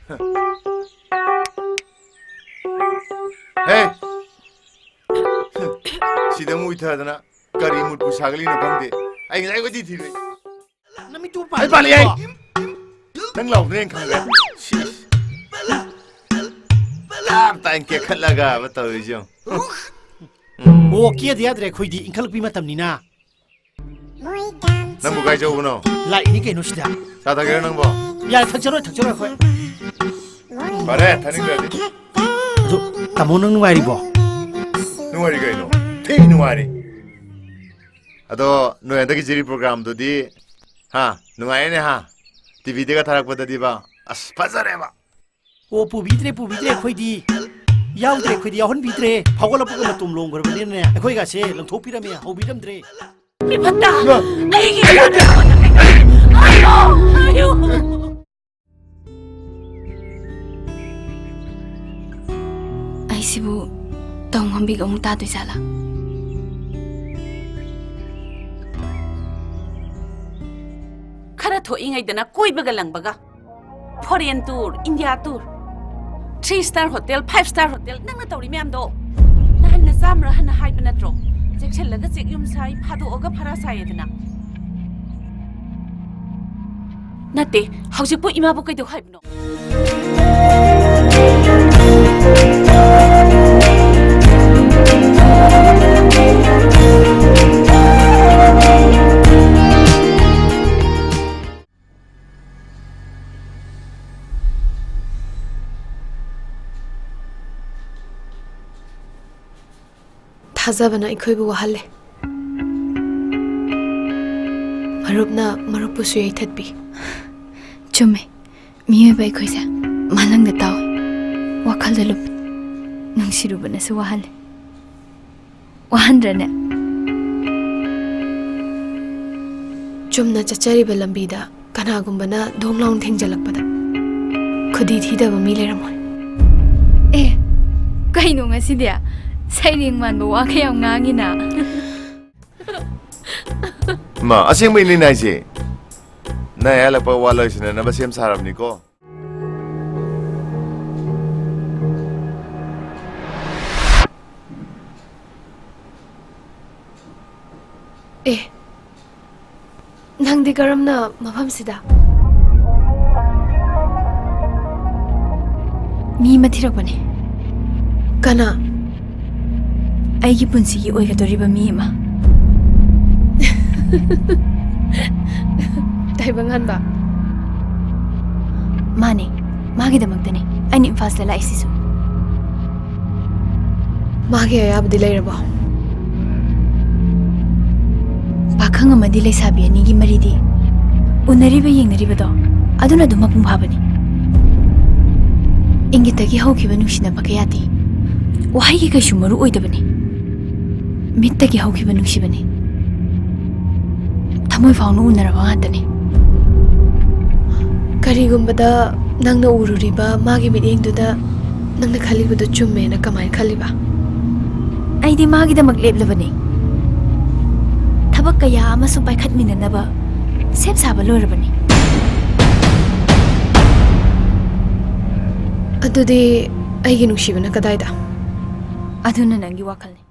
Hey, sida mu ithadana kari mut pu sagli na bangde. Ai ngai ko di thire. Nami tu pa. Ai pali ai. Nang lau neng khang ga. Lam tan ke khalaga batau jo. Oh, kia dia dre khoi di inkal pi matam ni na. Nang bu gai jo no. Lai ni ke no sida. Sa ta ge nang bo. Ya thak charo khoi. Pare thaning ga di. Adu tamo nang nuai ri bo. Nuai ga no. Thi nuai. Ado no enda ki jiri program do di. Ha, nuai ne ha. TV de ga tharak pada di ba. As fazare ba. Oh, pu bitre khoi di. Yaw dre khoi di yaw hon bitre. Phawala pu ma tum long gar bane ne. Khoi ga se lang thop piram ya. Ho biram dre. Ni pata. Ai ki ya. Ayo. Sibu tong hambi ga muta tu sala khara tho ingai dana koi baga lang baga foreign tour India tour 3-star hotel 5-star hotel nang na tawri myam do nan na zamra hana hai bana tro section laga sik yum sai phado oga phara sai dana nate hausi po ima bu kai do hai bno थाजाबना इखोइबु वहाले मरुपना मरुपुसु यैथतबी चुमे मियबा इखोइसा मालंग दताव वखल दलुप नंसिरुबनसु वहाले वहानद्रने चुमना चचरिबा लंबीदा कनागुंबना दोंगलाउन थेंजलकपदा खुदी थीदबा मी लेरमोय ए कहिनो ngasidia Sailing man ba wa kaya ngangi na. Ma, asing may ninay si. Naya lang pa wala siya na ba siyam sa harap ni ko. Eh, nang di karam na mapam sida. Mi matirak ba ni? Kana? ꯑꯩꯒꯤ ꯄꯨꯟꯁꯤꯒꯤ ꯑꯣꯏꯒꯗꯧꯔꯤꯕ ꯃꯤ ꯑꯃ ꯇꯥꯏꯕꯪꯍꯟꯕ ꯃꯥꯅꯦ ꯃꯥꯒꯤꯗꯃꯛꯇꯅꯦ ꯑꯩꯅ ꯏꯝꯐꯥꯜꯗ ꯂꯥꯛꯏꯁꯤꯁꯨ ꯃꯥꯒꯤ ꯑꯌꯥꯕꯗꯤ ꯂꯩꯔꯕꯣ ꯄꯥꯈꯪ ꯑꯃꯗꯤ ꯂꯩꯁꯥꯕꯤ ꯑꯅꯤꯒꯤ ꯃꯔꯤꯗꯤ ꯎꯅꯔꯤꯕ ꯌꯦꯡꯅꯔꯤꯕꯗꯣ ꯑꯗꯨꯅ ꯑꯗꯨꯝ ꯃꯄꯨꯡ ꯐꯥꯕꯅꯤ ꯏꯪꯒꯤꯠꯇꯒꯤ ꯍꯧꯈꯤꯕ ꯅꯨꯡꯁꯤꯅꯕ ꯀꯌꯥꯗꯤ ꯋꯥꯍꯩꯒꯤ ꯀꯩꯁꯨ ꯃꯔꯨ ꯑꯣꯏꯗꯕꯅꯤ मित्तगी हौखिबा नुंसिबनी थमोय फाउनु उनरबा गातनी करिगुंबदा नंगना उरुरिबा मागी मिडेंगदुदा नंगना खलिबदु चुम्मेना कमाय खलिबा आइदि मागी दमक लेबलबनी थबक कया अमसु पाइखतमिननबा सेम साबा लोरबनी अदुदि आइगी नुंसिबना कदाइदा अदुना नंगी वाखलनी